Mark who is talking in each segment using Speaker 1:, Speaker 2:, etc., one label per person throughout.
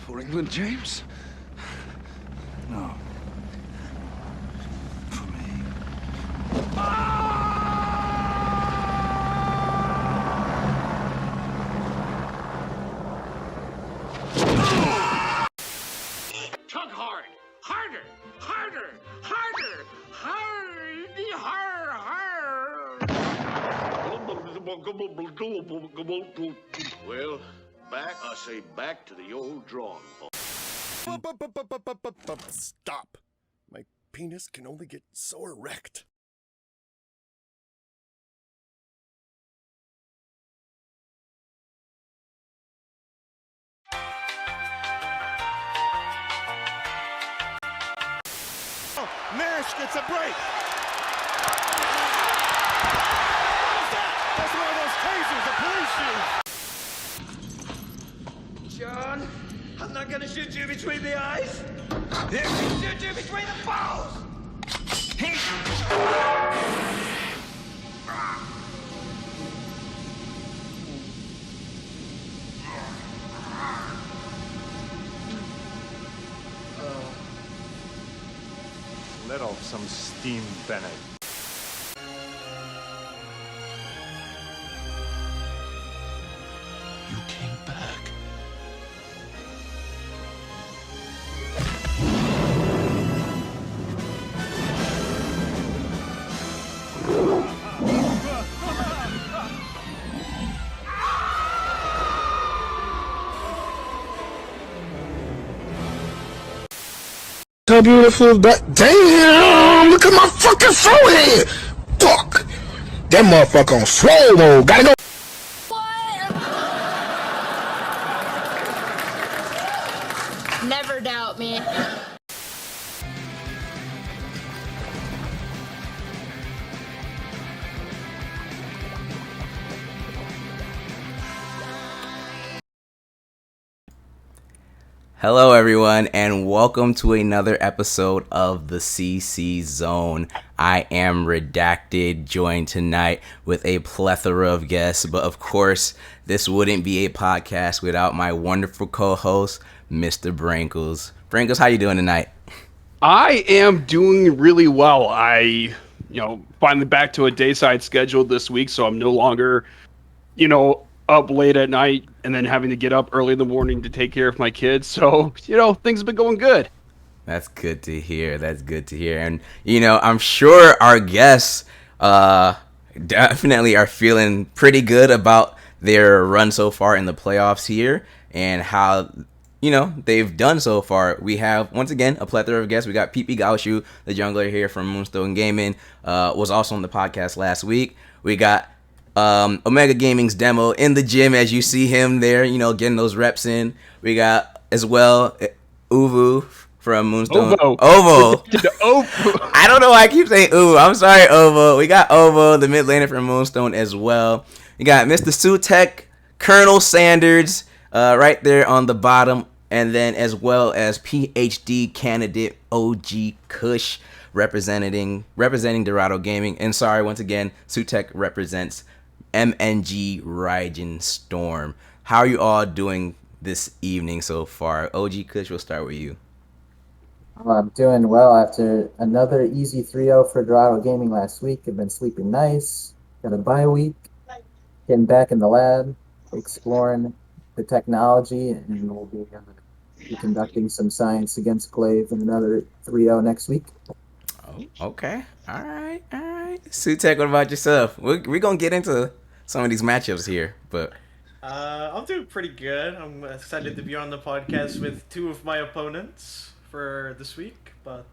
Speaker 1: For England, James? No. For me.
Speaker 2: Tug hard! Harder! Harder! Harder! Well, I say back to the old drawing board.
Speaker 3: Stop. My penis can only get so erect. Oh, Nash gets a break. What's that? That's one of those tasers the police use.
Speaker 4: John, I'm not gonna shoot you between the eyes. I'm gonna shoot you between the balls.
Speaker 5: Let off some steam, Bennett.
Speaker 1: You came back.
Speaker 6: So beautiful, but damn, look at my fucking forehead. Fuck, that motherfucker on slow mode. Gotta go.
Speaker 7: Never doubt me.
Speaker 8: Hello everyone and welcome to another episode of the CC Zone. I am Redacted, joined tonight with a plethora of guests, but of course this wouldn't be a podcast without my wonderful co-host, Mr. Brankles. Brankles, how you doing tonight?
Speaker 9: I am doing really well. Finally back to a dayside schedule this week, so I'm no longer, up late at night and then having to get up early in the morning to take care of my kids. So, things have been going good.
Speaker 8: That's good to hear. And, I'm sure our guests definitely are feeling pretty good about their run so far in the playoffs here and how, they've done so far. We have, once again, a plethora of guests. We got PP Gaoshu, the jungler here from Moonstone Gaming, was also on the podcast last week. We got Omega Gaming's demo in the gym as you see him there, getting those reps in. We got as well Uvu from Moonstone. Ovo. I don't know why I keep saying Uvu. I'm sorry, Ovo. We got Ovo, the mid laner from Moonstone as well. We got Mr. Sutekh, Colonel Sanders, right there on the bottom, and then as well as PhD candidate OG Kush representing Dorado Gaming. And sorry, once again, Sutekh represents MNG Raijin Storm. How are you all doing this evening so far? OG Kush, we'll start with you.
Speaker 10: I'm doing well after another easy 3-0 for Dorado Gaming last week. I've been sleeping nice. Got a bye week. Getting back in the lab, exploring the technology, and we'll be conducting some science against Glaive in another 3-0 next week.
Speaker 8: Oh, okay. All right. Sutekh, what about yourself? We're going to get into some of these matchups here, but
Speaker 11: I'm doing pretty good. I'm excited to be on the podcast with two of my opponents for this week. But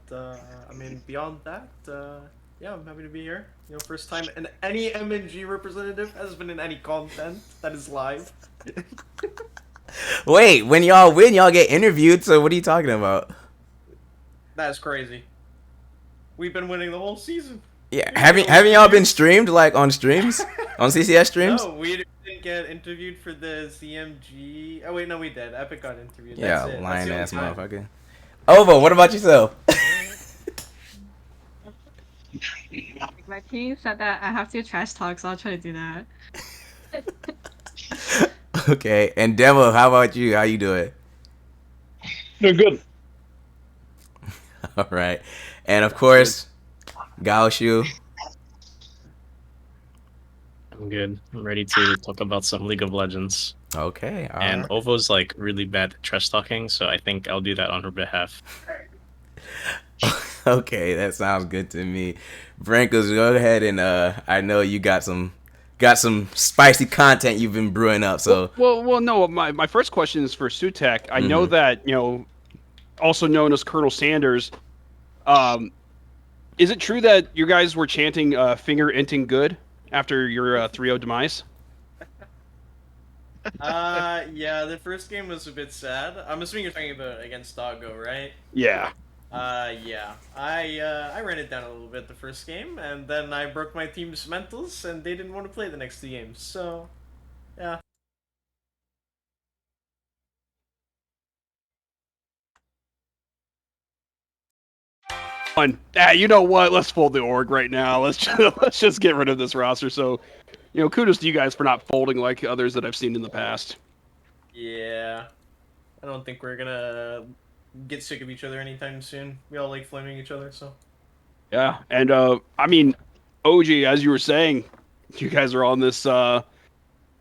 Speaker 11: beyond that, I'm happy to be here. First time and any MNG representative has been in any content that is live.
Speaker 8: Wait, when y'all win, y'all get interviewed. So what are you talking about?
Speaker 11: That's crazy. We've been winning the whole season.
Speaker 8: Yeah, haven't y'all been streamed like on streams, on CCS streams?
Speaker 11: No, we didn't get interviewed for the CMG. Oh wait, no, we did. Epic got interviewed.
Speaker 8: Yeah, lying ass motherfucker. Ovo, what about yourself?
Speaker 12: My team said that I have to trash talk, so I'll try to do that.
Speaker 8: Okay, and Demo, how about you? How you doing?
Speaker 9: They're good.
Speaker 8: All right. And of course, Gaoshu.
Speaker 13: I'm good. I'm ready to talk about some League of Legends.
Speaker 8: Okay.
Speaker 13: And OVO's like really bad at trash talking, so I think I'll do that on her behalf.
Speaker 8: Okay, that sounds good to me. Brankos, go ahead and I know you got some spicy content you've been brewing up. So
Speaker 9: well, no. My first question is for Sutekh. I know that also known as Colonel Sanders. Is it true that you guys were chanting "finger inting good" after your 3-0 demise?
Speaker 11: Yeah, the first game was a bit sad. I'm assuming you're talking about against OGO, right?
Speaker 9: Yeah.
Speaker 11: Yeah. I ran it down a little bit the first game, and then I broke my team's mentals, and they didn't want to play the next 2 games. So, yeah.
Speaker 9: You know what? Let's fold the org right now. Let's just get rid of this roster. So, kudos to you guys for not folding like others that I've seen in the past.
Speaker 11: Yeah. I don't think we're gonna get sick of each other anytime soon. We all like flaming each other, so.
Speaker 9: Yeah, and I mean, OG, as you were saying, you guys are on this,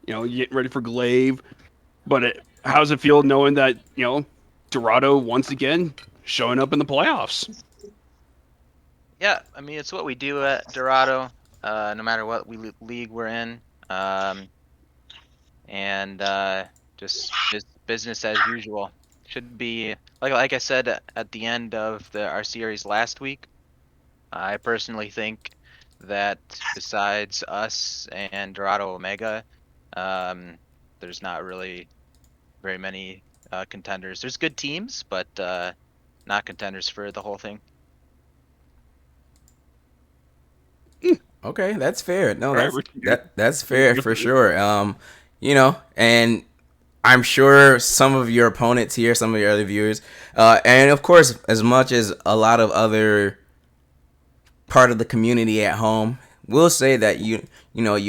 Speaker 9: getting ready for Glaive. But how's it feel knowing that Dorado once again showing up in the playoffs?
Speaker 14: Yeah, I mean, it's what we do at Dorado, no matter what league we're in, and just business as usual. Should be like I said at the end of our series last week. I personally think that besides us and Dorado Omega, there's not really very many contenders. There's good teams, but not contenders for the whole thing.
Speaker 8: Okay, that's fair. No, that's fair for sure. And I'm sure some of your opponents here, some of your other viewers, and of course, as much as a lot of other part of the community at home, will say that you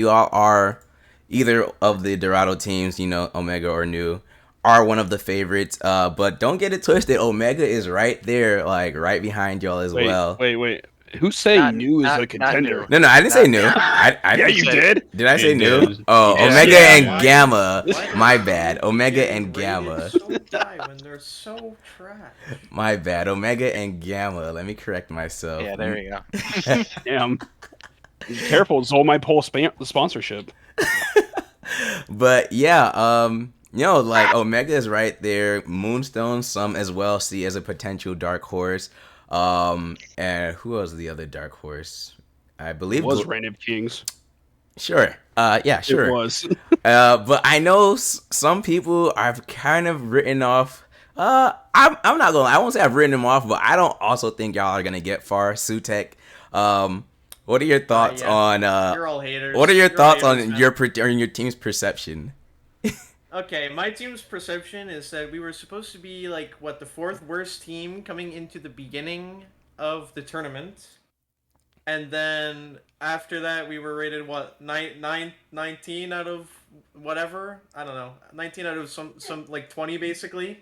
Speaker 8: all are either of the Dorado teams, Omega or New, are one of the favorites. But don't get it twisted. Omega is right there, like right behind y'all as well.
Speaker 9: Wait. Who's saying New is a contender?
Speaker 8: No, I didn't say New. Yeah,
Speaker 9: you did.
Speaker 8: Did I say New? Oh, Omega and Gamma. My bad. Omega and Gamma.
Speaker 11: When they're so trash.
Speaker 8: My bad. Omega and Gamma. Let me correct myself.
Speaker 14: Yeah, there you go.
Speaker 9: Damn. Careful, Zol might pull the sponsorship.
Speaker 8: But yeah, like Omega is right there. Moonstone, some as well see as a potential dark horse. And who was the other dark horse? I believe
Speaker 9: it was Random Kings.
Speaker 8: Sure. Yeah, sure.
Speaker 9: It was.
Speaker 8: But I know some people I've kind of written off. I'm not gonna. I won't say I've written them off, but I don't also think y'all are gonna get far. Sutekh. What are your thoughts on?
Speaker 11: You're all haters.
Speaker 8: What are your thoughts
Speaker 11: haters,
Speaker 8: on
Speaker 11: man.
Speaker 8: your team's perception?
Speaker 11: Okay, my team's perception is that we were supposed to be like the 4th worst team coming into the beginning of the tournament, and then after that we were rated 19 out of whatever, I don't know, 19 out of some 20 basically,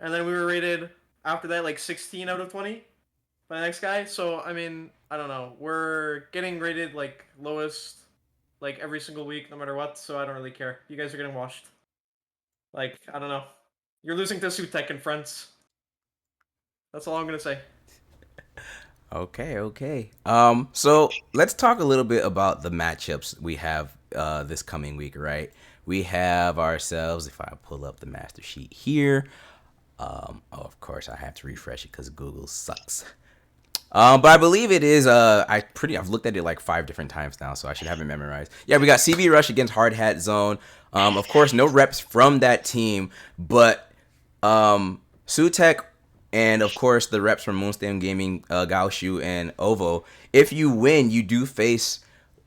Speaker 11: and then we were rated after that 16 out of 20 by the next guy. So I mean, I don't know, we're getting rated lowest every single week no matter what, so I don't really care. You guys are getting washed. I don't know. You're losing to Sutekh and friends. That's all I'm gonna say.
Speaker 8: Okay. So let's talk a little bit about the matchups we have this coming week, right? We have ourselves, if I pull up the master sheet here, of course I have to refresh it because Google sucks. But I believe it is, I've looked at it 5 different times now, so I should have it memorized. Yeah, we got CB Rush against Hard Hat Zone. Of course, no reps from that team, but Sutekh and, of course, the reps from Moonstone Gaming, Gaoshu, and OVO. If you win, you do face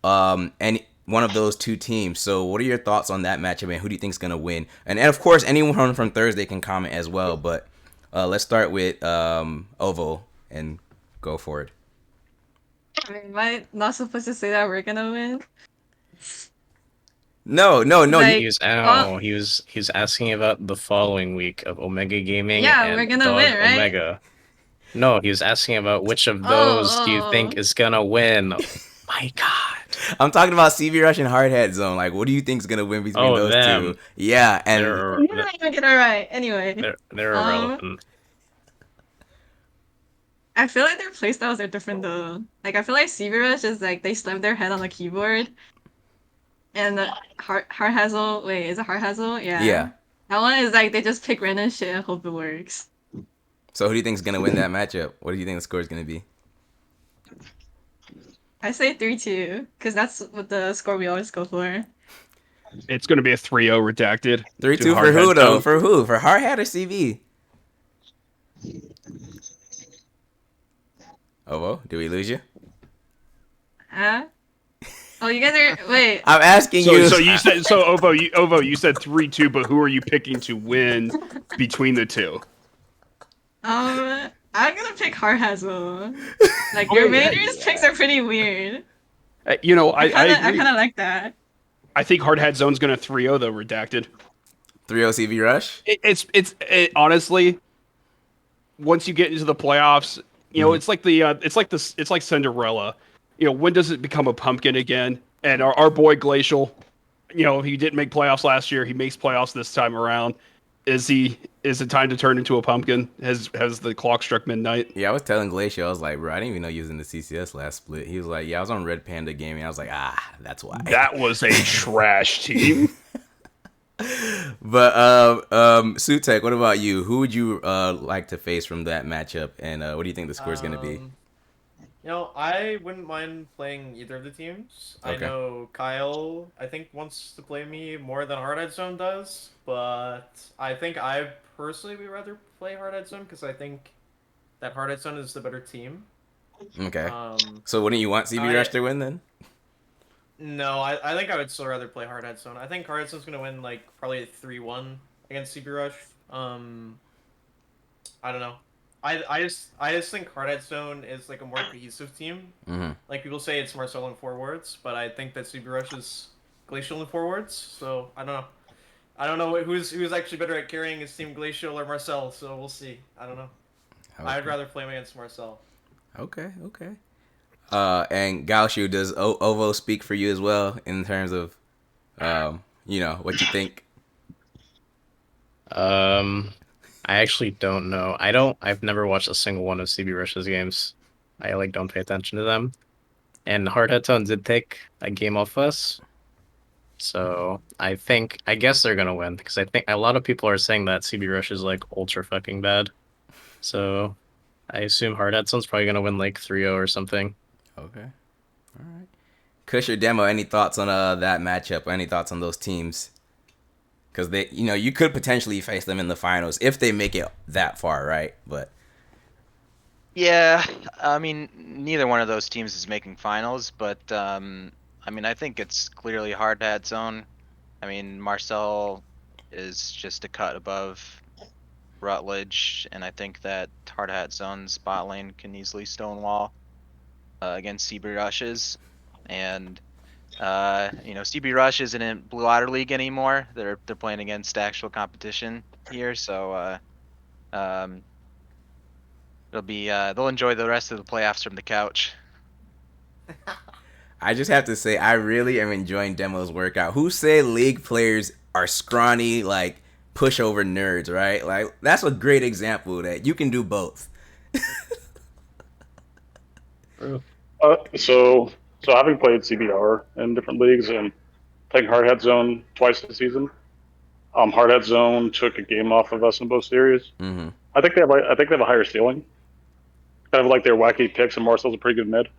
Speaker 8: any one of those 2 teams. So what are your thoughts on that matchup, and who do you think is going to win? And, of course, anyone from Thursday can comment as well, but let's start with OVO and go for it.
Speaker 12: I mean, am I not supposed to say that we're gonna win?
Speaker 8: No.
Speaker 12: Like,
Speaker 13: He was asking about the following week of Omega Gaming
Speaker 12: yeah,
Speaker 13: and
Speaker 12: we're gonna
Speaker 13: Dog
Speaker 12: win, right?
Speaker 13: Omega. No, he was asking about which of those do you think is gonna win. My God.
Speaker 8: I'm talking about CB Rush and Hardhead Zone. Like, what do you think is gonna win between those
Speaker 13: them.
Speaker 8: two? Yeah, and
Speaker 12: You're not even get it right. Anyway,
Speaker 13: they're irrelevant.
Speaker 12: I feel like their playstyles are different though. Like I feel like CB Rush is like they slam their head on the keyboard, and Hard Hazel. Wait, is it Hard Hazel? Yeah.
Speaker 8: Yeah.
Speaker 12: That one is like they just pick random shit and hope it works.
Speaker 8: So who do you think is gonna win that matchup? What do you think the score is gonna be?
Speaker 12: I say 3-2 because that's what the score we always go for.
Speaker 9: It's going to be a 3-0 redacted.
Speaker 8: 3-2 for who though? For who? For Hardhead or CB? Ovo, did we lose you?
Speaker 12: Huh? Oh, you guys are wait.
Speaker 8: I'm asking you.
Speaker 9: So you said Ovo, you said 3-2, but who are you picking to win between the two?
Speaker 12: I'm gonna pick Hard Hazel. Like your Raiders picks are pretty weird.
Speaker 9: I
Speaker 12: I
Speaker 9: agree.
Speaker 12: kind of like that.
Speaker 9: I think Hardhead Zone's going to 3-0 though, redacted.
Speaker 8: 3-0 CB Rush?
Speaker 9: It's honestly, once you get into the playoffs, you know, it's like Cinderella. You know, when does it become a pumpkin again? And our boy Glacial, you know, he didn't make playoffs last year. He makes playoffs this time around. Is it time to turn into a pumpkin? Has the clock struck midnight?
Speaker 8: Yeah, I was telling Glacier, I was like, bro, I didn't even know you was in the CCS last split. He was like, yeah, I was on Red Panda Gaming. I was like, that's why.
Speaker 9: That was a trash team.
Speaker 8: But Sutekh, what about you? Who would you like to face from that matchup, and what do you think the score is going to be?
Speaker 11: You know, I wouldn't mind playing either of the teams.
Speaker 8: Okay.
Speaker 11: I know Kyle, I think, wants to play me more than Hardhead Zone does, but I think I personally would rather play Hardhead Zone because I think that Hardhead Zone is the better team.
Speaker 8: Okay. So wouldn't you want CB Rush to win then?
Speaker 11: No, I think I would still rather play Hardhead Zone. I think Hardhead Zone's going to win, like, probably 3-1 against CB Rush. I don't know. I just think Hardhead Zone is like a more cohesive team.
Speaker 8: Mm-hmm.
Speaker 11: Like people say it's Marcel in forwards, but I think that CB Rush is Glacial in forwards. So I don't know. I don't know who's actually better at carrying his team, Glacial or Marcel. So we'll see. I don't know.
Speaker 8: Okay.
Speaker 11: I'd rather play him against Marcel.
Speaker 8: Okay. And Gaoshu, does OVO speak for you as well in terms of, what you think?
Speaker 13: I actually don't know. I've never watched a single one of CB Rush's games. I don't pay attention to them. And Hardhead Zone did take a game off us. So I guess they're gonna win because I think a lot of people are saying that CB Rush is ultra fucking bad. So I assume Hardhead Zone's probably gonna win 3-0 or something.
Speaker 8: Okay. All right. Kusher Demo, any thoughts on that matchup? Any thoughts on those teams? Because they, you could potentially face them in the finals if they make it that far, right? But
Speaker 14: yeah, I mean, neither one of those teams is making finals, but I think it's clearly Hardhead Zone. I mean, Marcel is just a cut above Rutledge, and I think that Hardhead Zone's bot lane can easily stonewall against CB Rushes, and CB Rush isn't in Blue Otter League anymore. They're playing against actual competition here, so it'll be they'll enjoy the rest of the playoffs from the couch.
Speaker 8: I just have to say, I really am enjoying Demo's workout. Who say league players are scrawny, pushover nerds, right? That's a great example that you can do both.
Speaker 15: So having played CBR in different leagues and playing Hardhead Zone twice this season, Hardhead Zone took a game off of us in both series.
Speaker 8: Mm-hmm.
Speaker 15: I think they have a higher ceiling. Kind of like their wacky picks, and Marcel's a pretty good mid.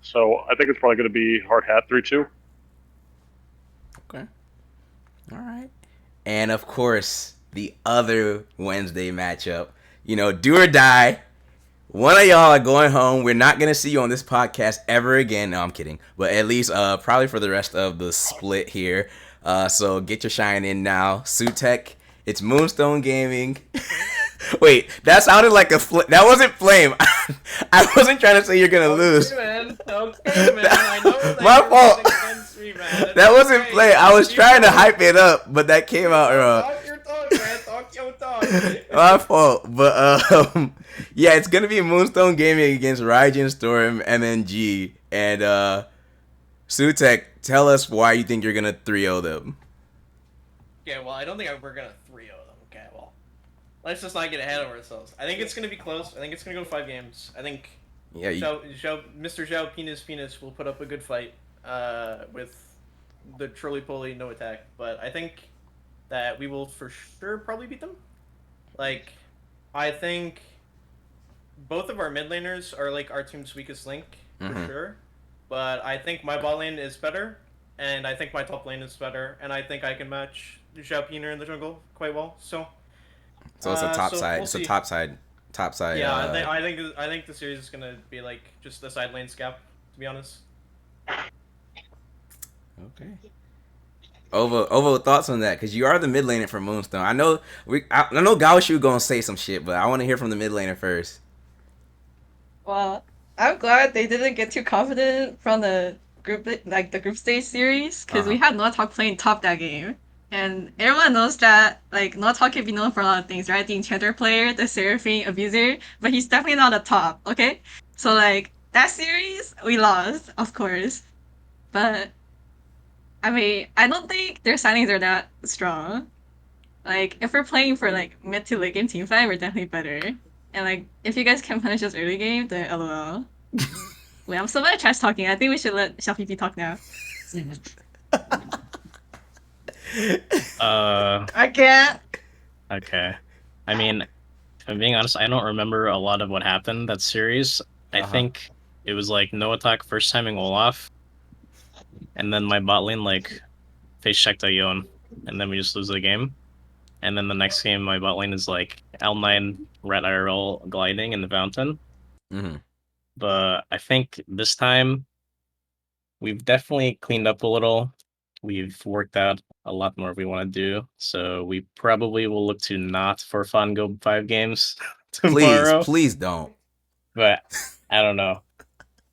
Speaker 15: So I think it's probably going to be Hard Hat 3-2.
Speaker 8: Okay. All right. And of course, the other Wednesday matchup, do or die. One of y'all are going home. We're not going to see you on this podcast ever again. No, I'm kidding. But at least probably for the rest of the split here. So get your shine in now. Sutekh, it's Moonstone Gaming. Wait, that sounded like that wasn't Flame. I wasn't trying to say you're going to lose.
Speaker 11: Okay, man. I know that
Speaker 8: My
Speaker 11: you're
Speaker 8: fault.
Speaker 11: rooting against me, man.
Speaker 8: That wasn't play. I was trying to hype it up, but that came out wrong.
Speaker 11: Talk your talk, man. Talk your talk.
Speaker 8: My fault. But yeah, it's gonna be Moonstone Gaming against Raijin Storm, MNG, and Sutekh. Tell us why you think you're gonna 3-0 them.
Speaker 11: Okay, well, I don't think we're gonna 3-0 them. Okay, well, let's just not get ahead of ourselves. I think it's gonna be close. I think it's gonna go 5 games. I think Mr. Zhao Penis will put up a good fight with the trolley-poly no attack. But I think that we will for sure probably beat them. Like, I think both of our mid laners are like our team's weakest link for sure. But I think my bot lane is better, and I think my top lane is better, and I think I can match Zhao Piner in the jungle quite well. So
Speaker 8: it's a top side.
Speaker 11: We'll
Speaker 8: it's a top side.
Speaker 11: Yeah, I think the series is gonna be like just the side lane scap, to be honest.
Speaker 8: Okay. Ovo, thoughts on that? Because you are the mid laner for Moonstone. I know Gaoshu gonna say some shit, but I want to hear from the mid laner first.
Speaker 12: Well, I'm glad they didn't get too confident from the group stage series, because we had Notok playing top that game. And everyone knows that, like, Notok can be known for a lot of things, right? The Enchanter player, the Seraphine abuser, but he's definitely not a top, okay? So, like, that series, we lost, of course. But, I mean, I don't think their signings are that strong. Like, if we're playing for, like, mid to late game teamfight, we're definitely better. And, like, if you guys can punish us early game, then LOL. Wait, I'm so bad at trash talking. I think we should let Xiaopipi talk now. I can't.
Speaker 13: Okay. I mean, if I'm being honest, I don't remember a lot of what happened that series. I think it was like no attack first timing Olaf, and then my bot lane like face checked Ion, and then we just lose the game. And then the next game, my bot lane is like L9 red IRL gliding in the fountain. But I think this time we've definitely cleaned up a little. We've worked out a lot more we want to do. So we probably will look to not for fun go 5 games tomorrow.
Speaker 8: Please don't.
Speaker 13: But I don't know.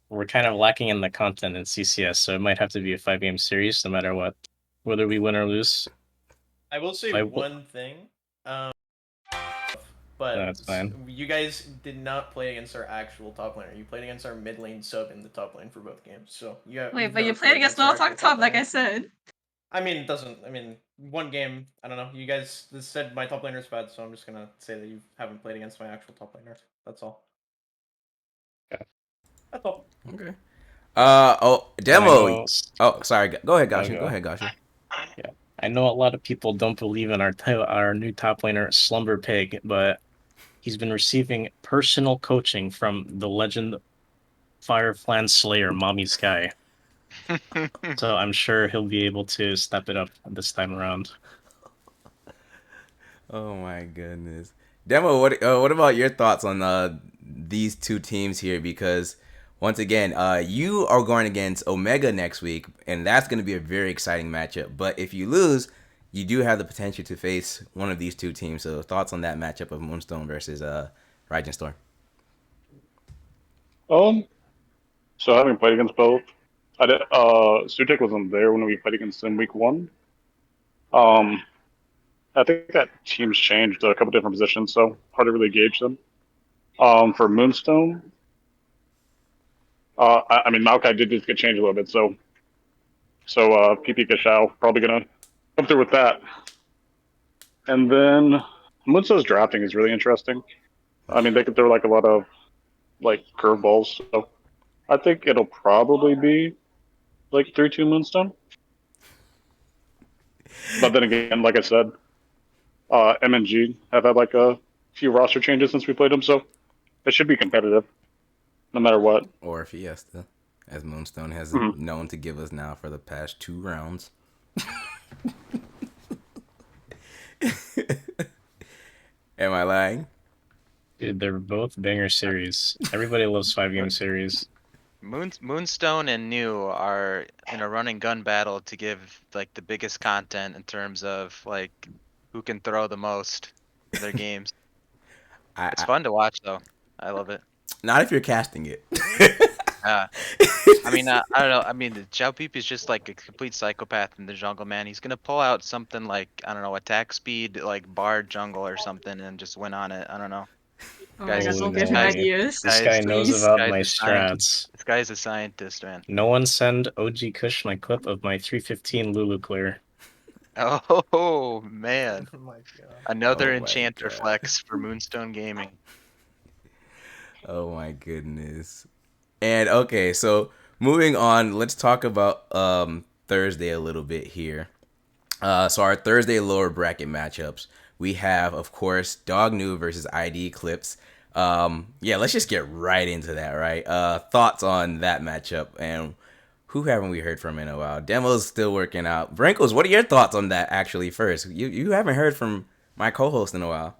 Speaker 13: We're kind of lacking in the content in CCS, so it might have to be a 5-game series no matter what, whether we win or lose.
Speaker 11: I will say one thing, but
Speaker 13: that's fine.
Speaker 11: You guys did not play against our actual top laner. You played against our mid lane sub in the top lane for both games. So
Speaker 12: Wait, but you played against Notok top, like I said.
Speaker 11: I mean, it doesn't. I mean, one game. I don't know. You guys said my top laner's bad, so I'm just gonna say that you haven't played against my actual top laner. That's all.
Speaker 13: Okay.
Speaker 11: That's all.
Speaker 8: Okay. Demo. Oh, sorry. Go ahead, Gashi. Go ahead, Gashi.
Speaker 13: Yeah. I know a lot of people don't believe in our new top laner, Slumber Pig, but he's been receiving personal coaching from the legend Fire Clan Slayer, Mommy Sky. So I'm sure he'll be able to step it up this time around.
Speaker 8: Oh my goodness. Demo, what about your thoughts on these two teams here? Because once again, you are going against Omega next week, and that's going to be a very exciting matchup. But if you lose, you do have the potential to face one of these two teams. So thoughts on that matchup of Moonstone versus Raijin Storm?
Speaker 15: So having played against both, I did. Sutekh wasn't there when we played against them week 1. I think that team's changed a couple different positions, so hard to really gauge them. For Moonstone, I mean, Maokai did just get changed a little bit, so PP Kashao probably gonna come through with that. And then Moonstone's drafting is really interesting. I mean, they could throw like a lot of like curveballs, so I think it'll probably be like 3-2 Moonstone. But then again, like I said, MNG have had like a few roster changes since we played them, so it should be competitive, no matter what.
Speaker 8: Or Fiesta, as Moonstone has known to give us now for the past 2 rounds. Am I lying?
Speaker 13: Dude, they're both banger series. Everybody loves 5-game series.
Speaker 14: Moonstone and New are in a running gun battle to give like the biggest content in terms of like who can throw the most in their games. It's fun to watch though. I love it.
Speaker 8: Not if you're casting it.
Speaker 14: I mean, I don't know. I mean, Xiao Pipi is just like a complete psychopath in the jungle, man. He's gonna pull out something like, I don't know, attack speed, like bard jungle or something, and just win on it. I don't know.
Speaker 12: Oh my god, don't give him
Speaker 13: no.
Speaker 12: ideas.
Speaker 13: This guy knows
Speaker 12: Please.
Speaker 13: about my strats.
Speaker 14: This guy's a scientist, man.
Speaker 13: No one send OG Kush my clip of my 315 Lulu clear.
Speaker 14: Oh man.
Speaker 11: Oh my god.
Speaker 14: Another
Speaker 8: Oh my
Speaker 14: enchanter
Speaker 8: God.
Speaker 14: flex for Moonstone Gaming.
Speaker 8: Oh my goodness. And okay, so moving on, let's talk about Thursday a little bit here. So our Thursday lower bracket matchups, we have, of course, Dog New versus ID Clips. Yeah, let's just get right into that, right? Thoughts on that matchup, and who haven't we heard from in a while? Demo's still working out. Brinkles, what are your thoughts on that actually first? You haven't heard from my co-host in a while.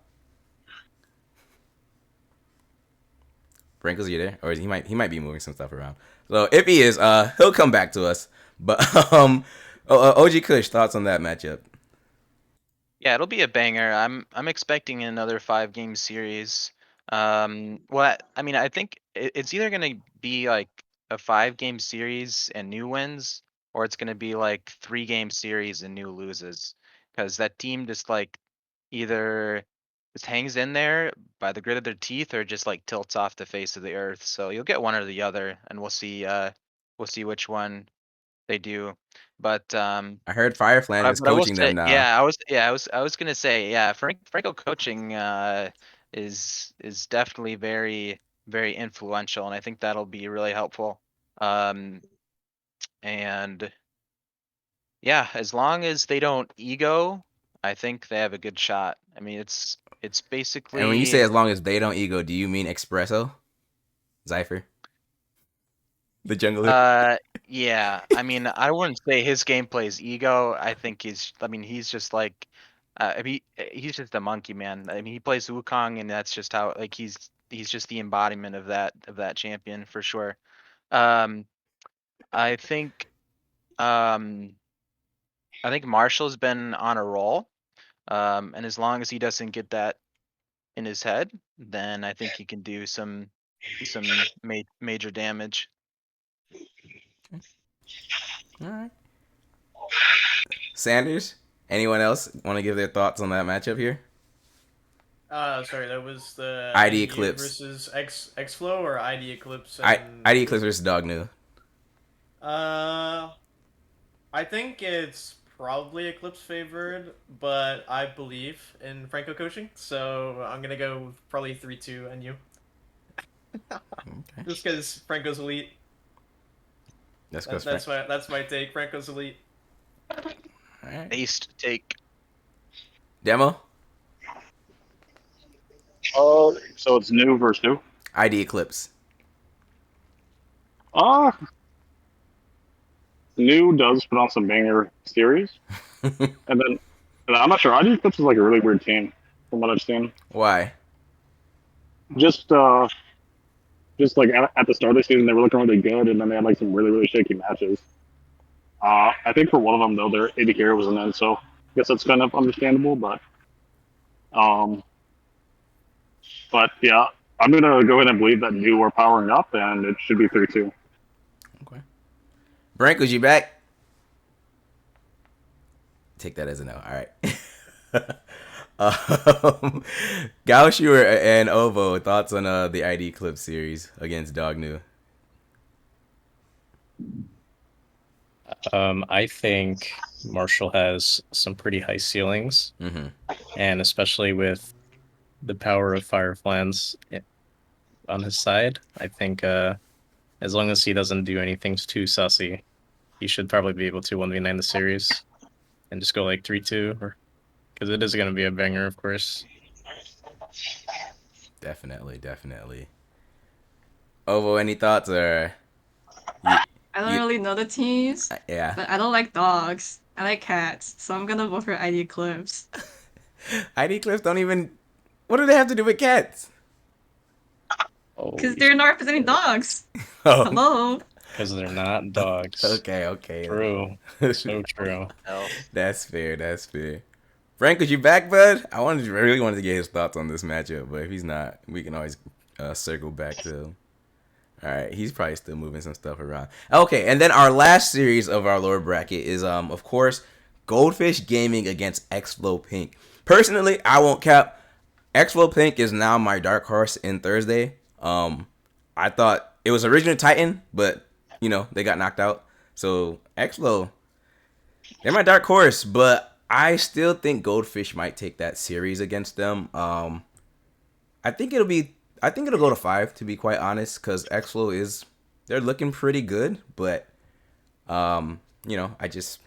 Speaker 8: Brinkles, you there? Or he might be moving some stuff around. So if he is, he'll come back to us. But OG Kush, thoughts on that matchup?
Speaker 14: Yeah, it'll be a banger. I'm expecting another 5-game series. What I mean, I think it's either gonna be like a 5-game series and new wins, or it's gonna be like 3-game series and new loses. Because that team just like either just hangs in there by the grit of their teeth, or just like tilts off the face of the earth. So you'll get one or the other, and we'll see which one they do. But
Speaker 8: I heard Fireflan is
Speaker 14: but I will
Speaker 8: coaching
Speaker 14: say,
Speaker 8: them now.
Speaker 14: yeah, I was gonna say, yeah, Franco coaching is definitely very influential, and I think that'll be really helpful. And yeah, as long as they don't ego, I think they have a good shot. I mean, it's
Speaker 8: And when you say
Speaker 14: basically
Speaker 8: as long as they don't ego, do you mean Espresso? Zypher? The jungler?
Speaker 14: yeah. I mean, I wouldn't say his gameplay is ego. I think he's just like, I mean, he's just a monkey, man. I mean, he plays Wukong, and that's just how, like, he's just the embodiment of that champion for sure. Um, I think, um, I think Marshall's been on a roll. And as long as he doesn't get that in his head, then I think he can do some major damage.
Speaker 8: All right. Sanders? Anyone else want to give their thoughts on that matchup here?
Speaker 11: Sorry, that was the
Speaker 8: ID Eclipse
Speaker 11: versus XFlow or ID Eclipse.
Speaker 8: ID Eclipse versus Dog New.
Speaker 11: I think it's probably Eclipse favored, but I believe in Franco coaching, so I'm gonna go probably 3-2 and you.
Speaker 8: Okay.
Speaker 11: Just because Franco's elite. That's my take. Franco's elite.
Speaker 8: All right.
Speaker 14: Aced take.
Speaker 8: Demo?
Speaker 15: So it's new versus new?
Speaker 8: ID Eclipse.
Speaker 15: New does put on some banger series. and I'm not sure. ID Eclipse is like a really weird team from what I've seen.
Speaker 8: Why?
Speaker 15: Just like at the start of the season, they were looking really good, and then they had like some really shaky matches. I think for one of them though, their AD carry was an end, so I guess that's kind of understandable. But yeah, I'm gonna go ahead and believe that new are powering up, and it should be 3-2.
Speaker 8: Okay. Brink, was you back? Take that as a no. All right. Gaoshu and Ovo, thoughts on the ID Clip series against Dog New?
Speaker 13: I think Marshall has some pretty high ceilings, and especially with the power of Fireflans on his side, I think as long as he doesn't do anything too sussy, he should probably be able to 1v9 the series and just go like 3-2, because it is going to be a banger, of course.
Speaker 8: Definitely. Ovo, any thoughts or?
Speaker 12: I don't really know the teams.
Speaker 8: Yeah.
Speaker 12: But I don't like dogs. I like cats, so I'm gonna vote for ID Clips.
Speaker 8: ID Clips don't even. What do they have to do with cats?
Speaker 12: Because they're not representing dogs.
Speaker 8: Oh.
Speaker 12: Hello.
Speaker 13: Because they're not dogs.
Speaker 8: Okay.
Speaker 13: True. So true.
Speaker 8: That's fair. Frank, is you back, bud? I really wanted to get his thoughts on this matchup, but if he's not, we can always circle back to him. All right, he's probably still moving some stuff around. Okay, and then our last series of our lower bracket is, of course, Goldfish Gaming against XFlow Pink. Personally, I won't cap. XFlow Pink is now my dark horse in Thursday. I thought it was originally Titan, but they got knocked out. So XFlow, they're my dark horse, but I still think Goldfish might take that series against them. I think it'll go to 5, to be quite honest, because XFlow they're looking pretty good, but that's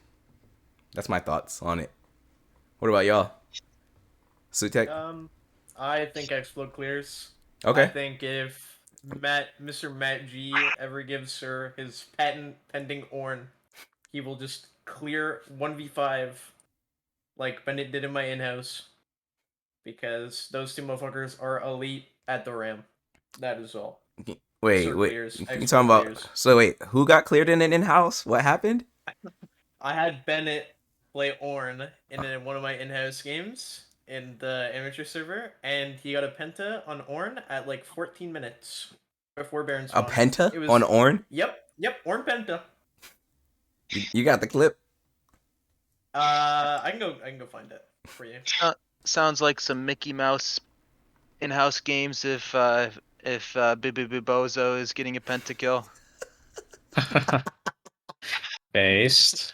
Speaker 8: my thoughts on it. What about y'all? Sutekh?
Speaker 11: I think XFlow clears.
Speaker 8: Okay.
Speaker 11: I think if Mr. Matt G ever gives her his patent pending Ornn, he will just clear 1v5 like Bennett did in my in-house. Because those two motherfuckers are elite at the Ram. That is all.
Speaker 8: Wait. You talking about? So wait, who got cleared in an in-house? What happened?
Speaker 11: I had Bennett play Ornn in one of my in-house games in the amateur server, and he got a penta on Ornn at like 14 minutes before Baron spawn.
Speaker 8: A penta on Ornn?
Speaker 11: Yep, Ornn penta.
Speaker 8: You got the clip?
Speaker 11: I can go find it for you.
Speaker 14: Sounds like some Mickey Mouse in-house games if Bozo is getting a pentakill.
Speaker 13: Based.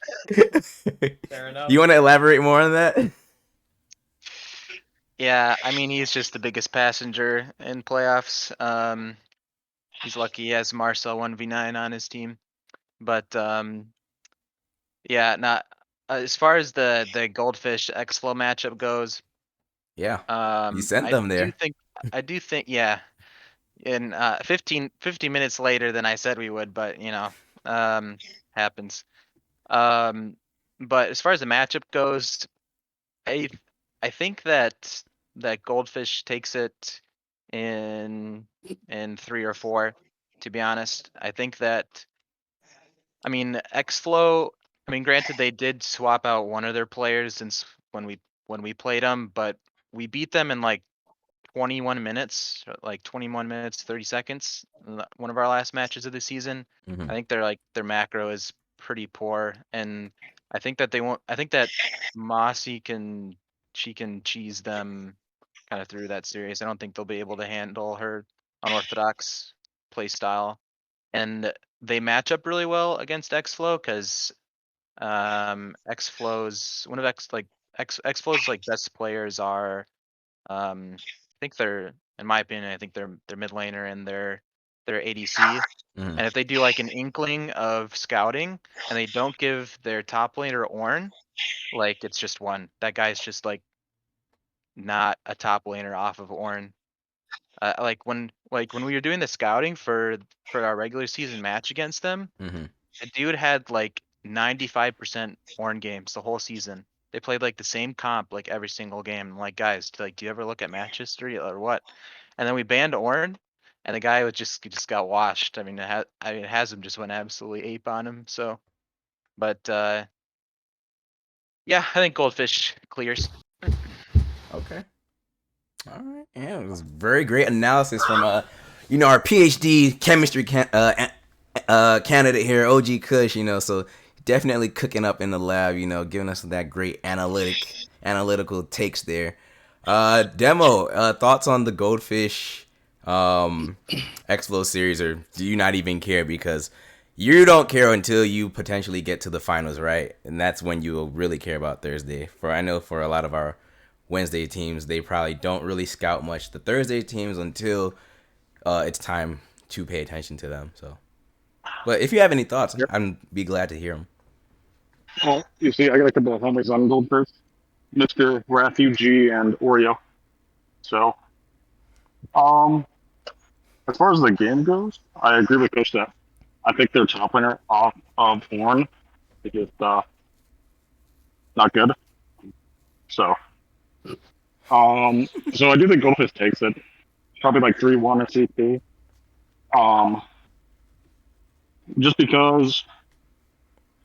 Speaker 11: Fair enough.
Speaker 8: You want to elaborate more on that?
Speaker 14: Yeah, I mean he's just the biggest passenger in playoffs. He's lucky he has Marcel 1v9 on his team, but yeah, not as far as the Goldfish XFlow matchup goes.
Speaker 8: Yeah. You sent them there.
Speaker 14: I do think yeah. In 15 minutes later than I said we would, but happens. But as far as the matchup goes, I think that Goldfish takes it in 3 or 4, to be honest. I think that XFlow, granted they did swap out one of their players since when we played them, but we beat them in like 21 minutes, 30 seconds. One of our last matches of the season.
Speaker 8: Mm-hmm.
Speaker 14: I think their macro is pretty poor, and I think that Mossy can cheese them kind of through that series. I don't think they'll be able to handle her unorthodox play style, and they match up really well against XFlow because XFlow's XFlow's best players are I think they're, in my opinion, I think they're mid laner and their ADC.
Speaker 8: Mm-hmm.
Speaker 14: And if they do like an inkling of scouting and they don't give their top laner Ornn, it's just one. That guy's just not a top laner off of Ornn. When we were doing the scouting for our regular season match against them,
Speaker 8: mm-hmm.
Speaker 14: the dude had 95% Ornn games the whole season. They played the same comp every single game. I'm like, guys, do you ever look at match history or what? And then we banned Ornn, and the guy just got washed. Hasm just went absolutely ape on him. So, but yeah, I think Goldfish clears.
Speaker 8: Okay. All right. Yeah, it was very great analysis from our PhD chemistry candidate here, OG Kush. So definitely cooking up in the lab. Giving us that great analytical takes there. Demo, thoughts on the Goldfish XFlow series, or do you not even care because you don't care until you potentially get to the finals, right? And that's when you will really care about Thursday. I know for a lot of our Wednesday teams, they probably don't really scout much the Thursday teams until it's time to pay attention to them. So, but if you have any thoughts, I'd be glad to hear them.
Speaker 15: Well, you see, I got a couple of homies on Goldfish, Mr. Refugee and Oreo. So, as far as the game goes, I agree with Coach that I think their top laner off of Ornn is just not good. So, so I do think Goldfish takes it. Probably 3-1 or CP. Just because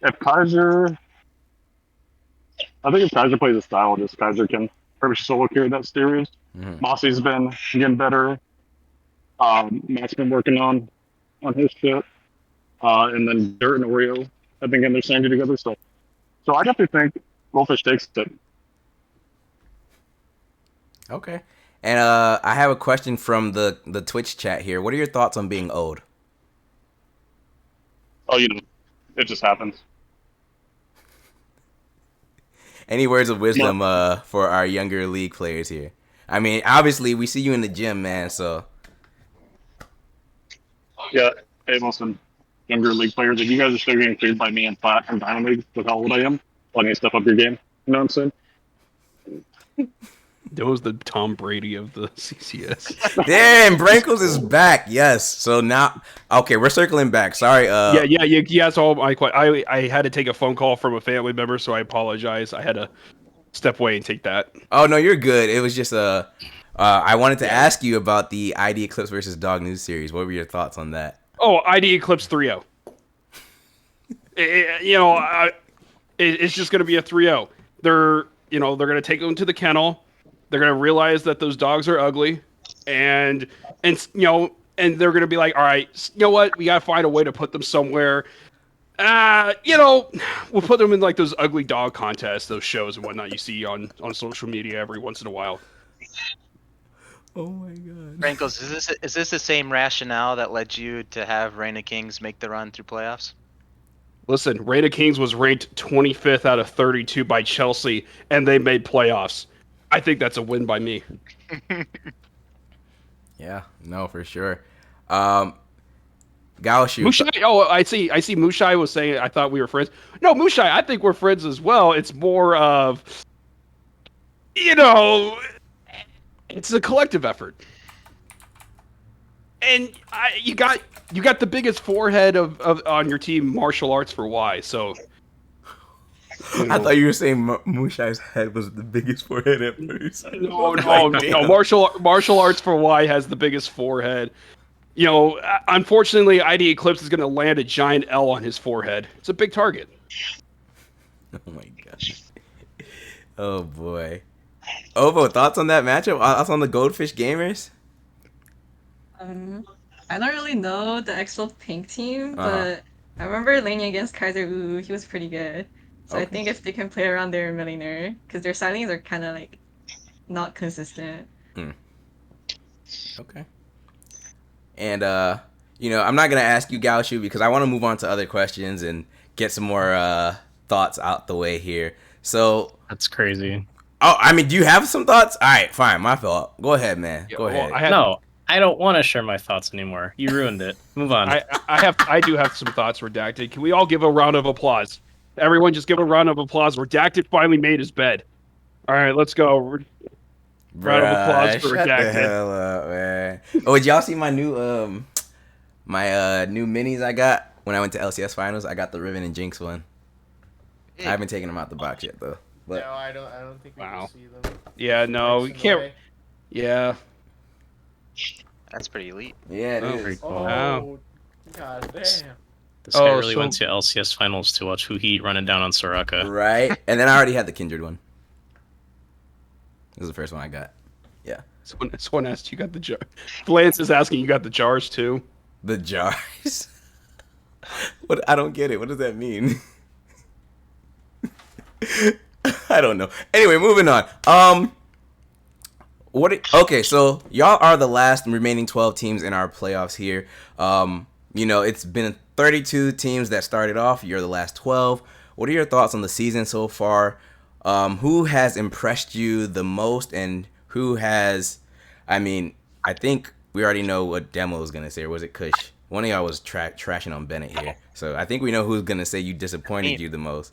Speaker 15: if Kaiser plays a style, Kaiser can pretty solo carry that series.
Speaker 8: Mm-hmm.
Speaker 15: Mossy's been getting better. Matt's been working on on his shit, and then Dirt and Oreo have been getting their sanity together. So I definitely think Goldfish takes it.
Speaker 8: Okay. And I have a question from the Twitch chat here. What are your thoughts on being old?
Speaker 15: Oh, it just happens.
Speaker 8: Any words of wisdom for our younger league players here? I mean, obviously we see you in the gym, man. So
Speaker 15: yeah, hey, listen, younger league players, if you guys are still getting cleared by me and Plat and Dynamite with how old I am, plenty of step up your game. You know what I'm saying?
Speaker 9: That was the Tom Brady of the CCS.
Speaker 8: Damn, Brankles is back. Yes. So now, okay, we're circling back. Sorry.
Speaker 9: Yeah. So I had to take a phone call from a family member, so I apologize. I had to step away and take that.
Speaker 8: Oh no, you're good. It was just I wanted to ask you about the ID Eclipse versus Dog News series. What were your thoughts on that?
Speaker 9: Oh, ID Eclipse 3-0. It's just going to be a 3-0. They're going to take them to the kennel. They're going to realize that those dogs are ugly, and they're going to be like, all right, you know what? We got to find a way to put them somewhere. We'll put them in like those ugly dog contests, those shows and whatnot you see on social media every once in a while.
Speaker 8: Oh my god.
Speaker 14: Rankles, is this the same rationale that led you to have Reign of Kings make the run through playoffs?
Speaker 9: Listen, Reign of Kings was ranked 25th out of 32 by Chelsea, and they made playoffs. I think that's a win by me.
Speaker 8: Yeah, no, for sure. Gaoshu.
Speaker 9: Mushai, I see Mushai was saying I thought we were friends. No, Mushai, I think we're friends as well. It's more of, it's a collective effort. And you got the biggest forehead of on your team, martial arts for Y. So
Speaker 8: I thought you were saying Mushai's head was the biggest forehead at first.
Speaker 9: No. Martial arts for Y has the biggest forehead. Unfortunately, ID Eclipse is going to land a giant L on his forehead. It's a big target.
Speaker 8: Oh my gosh. Oh boy. Ovo, thoughts on that matchup? Thoughts on the Goldfish Gamers?
Speaker 12: I don't really know the actual pink team, but I remember laning against Kaiser Wu. He was pretty good. So I think if they can play around their millionaire, because their signings are kind of like not consistent.
Speaker 8: Okay. And I'm not gonna ask you Gaoshu because I want to move on to other questions and get some more thoughts out the way here. So
Speaker 13: that's crazy.
Speaker 8: Oh, I mean, do you have some thoughts? All right, fine, my fault. Go ahead, man. Go ahead.
Speaker 13: I don't want to share my thoughts anymore. You ruined it. Move on.
Speaker 9: I do have some thoughts, Redacted. Can we all give a round of applause? Everyone just give a round of applause. Redacted finally made his bed. All right, let's go. Round of applause for Redacted.
Speaker 8: Shut the hell up, man. Oh, did y'all see my new new minis I got when I went to LCS finals? I got the Riven and Jinx one. I haven't taken them out the box yet though. But
Speaker 11: no, I don't think we can see them.
Speaker 9: Yeah, no, we can't.
Speaker 11: Away.
Speaker 9: Yeah.
Speaker 14: That's pretty elite.
Speaker 8: Yeah, it is.
Speaker 13: Pretty cool.
Speaker 11: Oh, god damn.
Speaker 13: This guy really went to LCS finals to watch Huheat running down on Soraka.
Speaker 8: Right? And then I already had the Kindred one. This was the first one I got. Yeah.
Speaker 9: Someone asked you got the jar. Lance is asking you got the jars too.
Speaker 8: The jars? What? I don't get it. What does that mean? I don't know. Anyway, moving on. Okay, so y'all are the last remaining 12 teams in our playoffs here. It's been 32 teams that started off. You're the last 12. What are your thoughts on the season so far? Who has impressed you the most, and who has? I mean, I think we already know what Demo is gonna say, or was it Kush? One of y'all was trashing on Bennett here, so I think we know who's gonna say you disappointed you the most.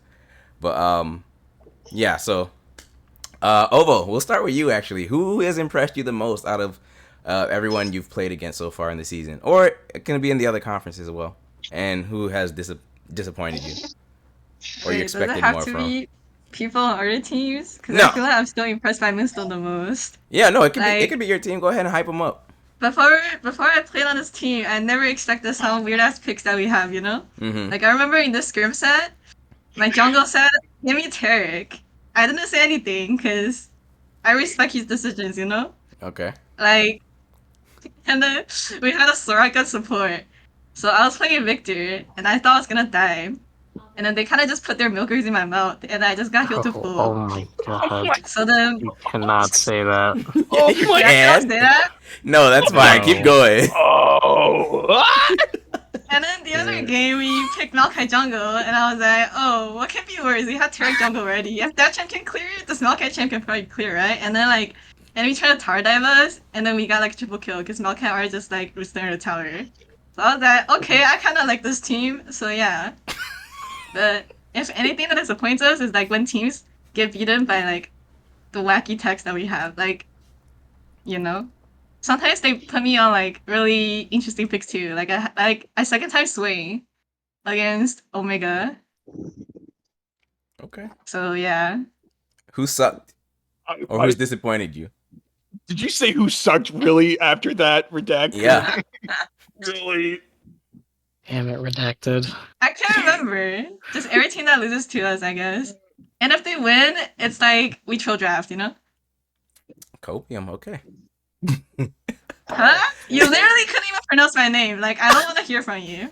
Speaker 8: But yeah. So Ovo, we'll start with you actually. Who has impressed you the most out of everyone you've played against so far in the season, or it can be in the other conferences as well? And who has disappointed you, or you expected more from?
Speaker 12: Be people on other teams? Because
Speaker 8: No.
Speaker 12: I feel like I'm still impressed by Moonstone the most.
Speaker 8: Yeah, no, it could be your team. Go ahead and hype them up.
Speaker 12: Before I played on this team, I never expected some weird ass picks that we have,
Speaker 8: Mm-hmm.
Speaker 12: Like I remember in this scrim set, my jungle set gave me Tarek. I didn't say anything because I respect his decisions,
Speaker 8: Okay.
Speaker 12: Like, and then we had a Soraka support. So I was playing Victor, and I thought I was gonna die. And then they kind of just put their milkers in my mouth, and I just got healed to full.
Speaker 13: Oh my god.
Speaker 12: So then,
Speaker 13: You cannot say that.
Speaker 8: Yeah, you
Speaker 12: yeah, can I
Speaker 8: can.
Speaker 12: say that?
Speaker 8: No, that's fine. Keep
Speaker 13: No.
Speaker 8: going.
Speaker 9: Oh.
Speaker 12: And then the other game, we picked Maokai jungle, and I was like, oh, what can be worse? We had Turek jungle already. If that champ can clear it, this Maokai champ can probably clear, right? And then and we tried to tower dive us, and then we got a triple kill because Maokai are just restoring the tower. So I was like, okay, I kind of like this team, so yeah. But if anything that disappoints us is when teams get beaten by the wacky techs that we have, you know. Sometimes they put me on really interesting picks too. I second time swing against Omega.
Speaker 8: Okay.
Speaker 12: So yeah.
Speaker 8: Who sucked? Or who's disappointed you?
Speaker 9: Did you say who sucked really after that, Redacted?
Speaker 8: Yeah.
Speaker 9: Really?
Speaker 13: Damn it, Redacted.
Speaker 12: I can't remember. Just every team that loses to us, I guess. And if they win, it's we troll draft, you know?
Speaker 8: Copium, okay.
Speaker 12: Huh? You literally couldn't even pronounce my name. I don't want to hear from you.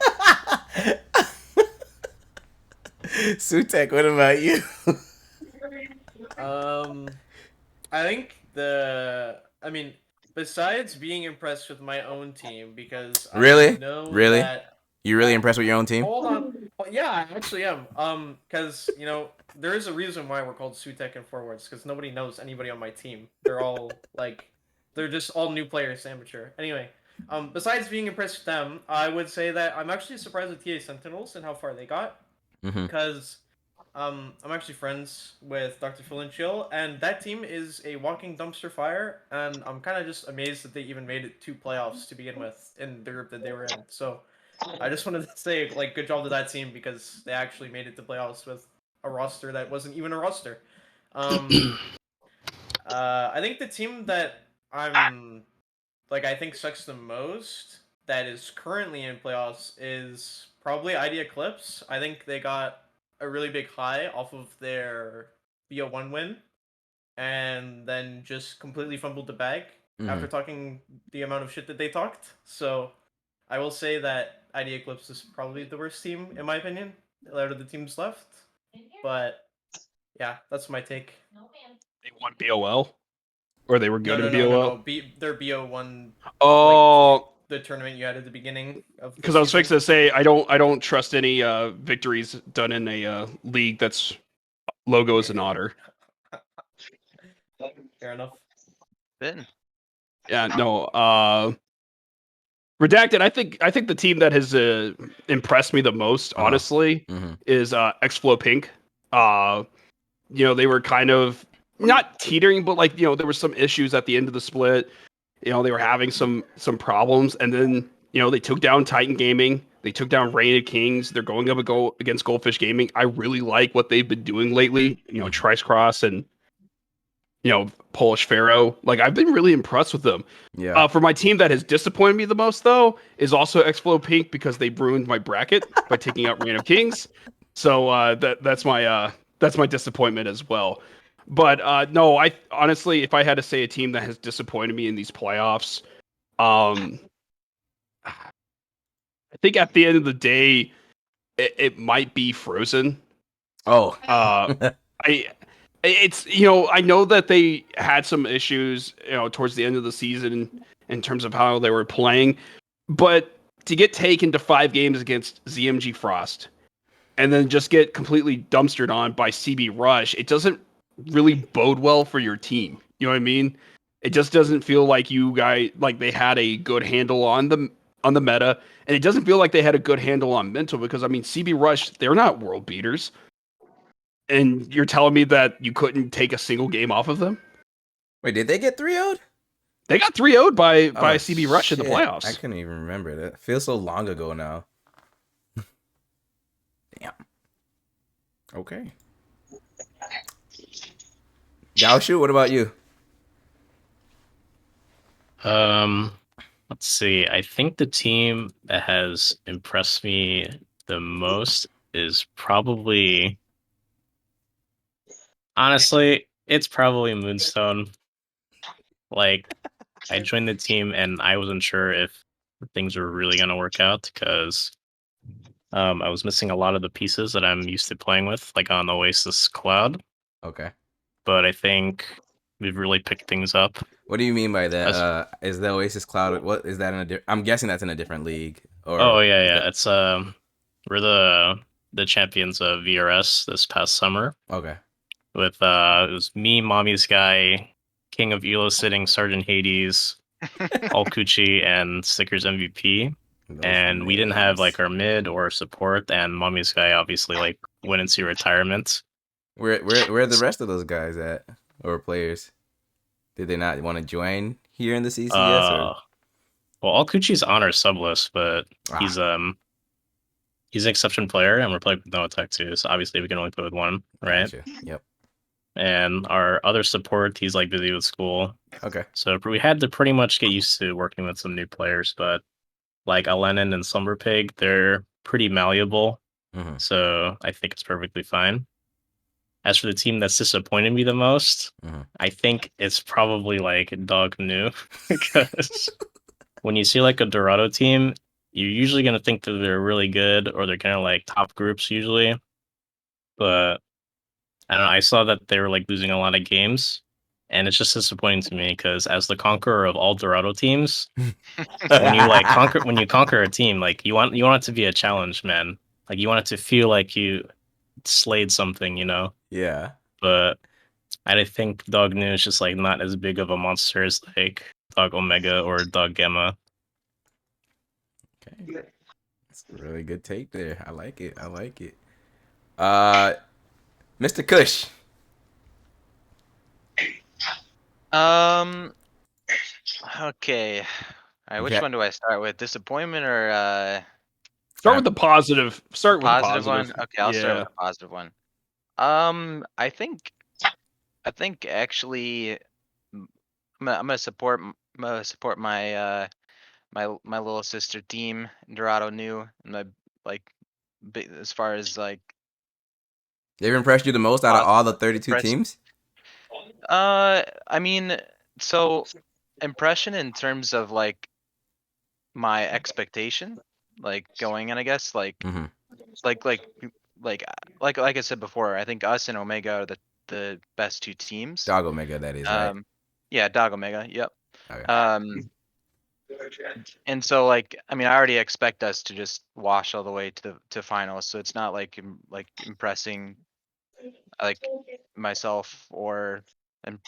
Speaker 8: Sutekh, what about you?
Speaker 11: I think besides being impressed with my own team, because
Speaker 8: Really?
Speaker 11: I know
Speaker 8: Really?
Speaker 11: that
Speaker 8: You really impressed with your own team?
Speaker 11: hold on. Yeah, I actually am. Because there is a reason why we're called Sutekh and forwards, because nobody knows anybody on my team. They're all they're just all new players, amateur. Anyway, besides being impressed with them, I would say that I'm actually surprised with TA Sentinels and how far they got, because I'm actually friends with Dr. Phil and Chill, and that team is a walking dumpster fire, and I'm kind of just amazed that they even made it to playoffs to begin with in the group that they were in. So I just wanted to say, good job to that team, because they actually made it to playoffs with a roster that wasn't even a roster. I think the team that I think sucks the most that is currently in playoffs is probably ID Eclipse. I think they got a really big high off of their BO1 win, and then just completely fumbled the bag after talking the amount of shit that they talked. So I will say that ID Eclipse is probably the worst team, in my opinion, out of the teams left. But yeah, that's my take.
Speaker 9: They won BOL? Or they were good in BOL?
Speaker 11: No. Their BO1.
Speaker 9: Oh,
Speaker 11: the tournament you had at the beginning of.
Speaker 9: Because I was fixing to say I don't trust any victories done in a league that's logo as an otter.
Speaker 11: Fair enough.
Speaker 14: Ben.
Speaker 9: Yeah, no. Redacted. I think the team that has impressed me the most, honestly, is XxOvOcC. They were kind of not teetering, but there were some issues at the end of the split. They were having some problems, and then they took down Titan Gaming. They took down Reign of Kings. They're going up against Goldfish Gaming. I really like what they've been doing lately. Trice Cross and Polish Pharaoh. I've been really impressed with them.
Speaker 8: Yeah.
Speaker 9: For my team that has disappointed me the most, though, is also XxOvOcC, because they ruined my bracket by taking out Reign of Kings. So that's my disappointment as well. But no, I honestly, if I had to say a team that has disappointed me in these playoffs, I think at the end of the day, it might be Frozen.
Speaker 8: Oh,
Speaker 9: I know that they had some issues, towards the end of the season in terms of how they were playing, but to get taken to 5 games against ZMG Frost and then just get completely dumpstered on by CB Rush, it doesn't really bode well for your team. You know what I mean? It just doesn't feel like you guys they had a good handle on the meta, and it doesn't feel like they had a good handle on mental, because CB Rush, they're not world beaters. And you're telling me that you couldn't take a single game off of them?
Speaker 8: Wait, did they get 3-0'd?
Speaker 9: They got 3-0'd by CB Rush in the playoffs.
Speaker 8: I couldn't even remember that. It feels so long ago now. Damn. Okay. Gaoshu, what about you?
Speaker 13: Let's see. I think the team that has impressed me the most is probably, honestly, it's probably Moonstone. I joined the team and I wasn't sure if things were really going to work out because I was missing a lot of the pieces that I'm used to playing with, like on Oasis Cloud.
Speaker 8: Okay.
Speaker 13: But I think we've really picked things up.
Speaker 8: What do you mean by that?
Speaker 13: As-
Speaker 8: Is the Oasis Cloud? What is that in a? I'm guessing that's in a different league. Or
Speaker 13: Oh yeah,
Speaker 8: is
Speaker 13: yeah.
Speaker 8: that-
Speaker 13: It's we're the champions of VRS this past summer.
Speaker 8: Okay.
Speaker 13: With it was me, Mommy's Guy, King of Elo Sitting, Sergeant Hades, Alcucci, and Stickers MVP. And we didn't have like our mid or support, and Mommy's Guy obviously like went into retirement.
Speaker 8: Where are the rest of those guys at, or players? Did they not want to join here in the CCS? Or?
Speaker 13: Well, Alcucci's on our sub list, but he's an exception player, and we're playing with no attack too. So obviously we can only play with one, right?
Speaker 8: Gotcha. Yep.
Speaker 13: And our other support, he's like busy with school.
Speaker 8: Okay.
Speaker 13: So we had to pretty much get used to working with some new players, but like Alenin and Slumberpig, they're pretty malleable.
Speaker 8: Mm-hmm.
Speaker 13: So I think it's perfectly fine. As for the team that's disappointed me the most, I think it's probably like Dog New because when you see like a Dorado team, you're usually gonna think that they're really good or they're kind of like top groups usually. But I don't know. I saw that they were like losing a lot of games, and it's just disappointing to me because as the conqueror of all Dorado teams, when you conquer a team, like you want it to be a challenge, man. Like you want it to feel like you slayed something, you know?
Speaker 8: Yeah.
Speaker 13: But I think Dog New is just like not as big of a monster as like Dog Omega or Dog Gamma.
Speaker 8: Okay. That's a really good take there. I like it. Mr. Kush.
Speaker 14: Okay. All right, which one do I start with? Disappointment or
Speaker 9: Start with the positive. Start with the
Speaker 14: positive
Speaker 9: positive.
Speaker 14: one? Okay, I'll start with the positive one. I think actually I'm gonna support my my little sister team, Dorado New, and my like as far as like
Speaker 8: They've impressed you the most out of all the 32 teams?
Speaker 14: I mean, so impression in terms of like my expectation, like going in, I guess, like like I said before, I think us and Omega are the best two teams.
Speaker 8: Dog Omega, that is, right?
Speaker 14: Yeah, Dog Omega, yep.
Speaker 8: Okay.
Speaker 14: And so like, I mean, I already expect us to just wash all the way to finals, so it's not like impressing like myself or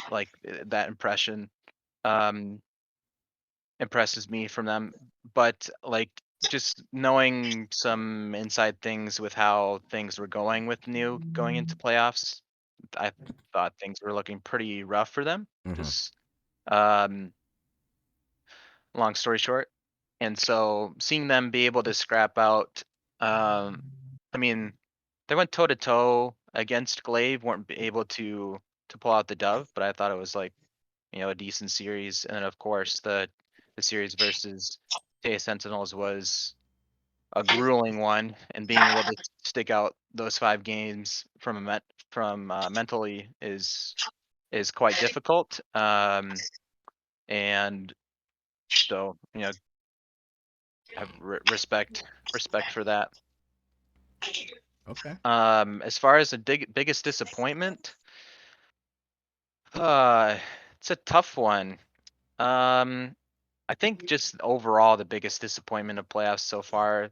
Speaker 14: like that impression impresses me from them, but like just knowing some inside things with how things were going with New going into playoffs, I thought things were looking pretty rough for them. Just long story short. And so seeing them be able to scrap out, I mean, they went toe to toe against Glaive, weren't able to pull out the dove, but I thought it was like, a decent series. And then of course the series versus Tay Sentinels was a grueling one, and being able to stick out those 5 games from mentally is quite difficult. And so have respect for that.
Speaker 8: Okay.
Speaker 14: As far as the biggest disappointment, it's a tough one. I think just overall the biggest disappointment of playoffs so far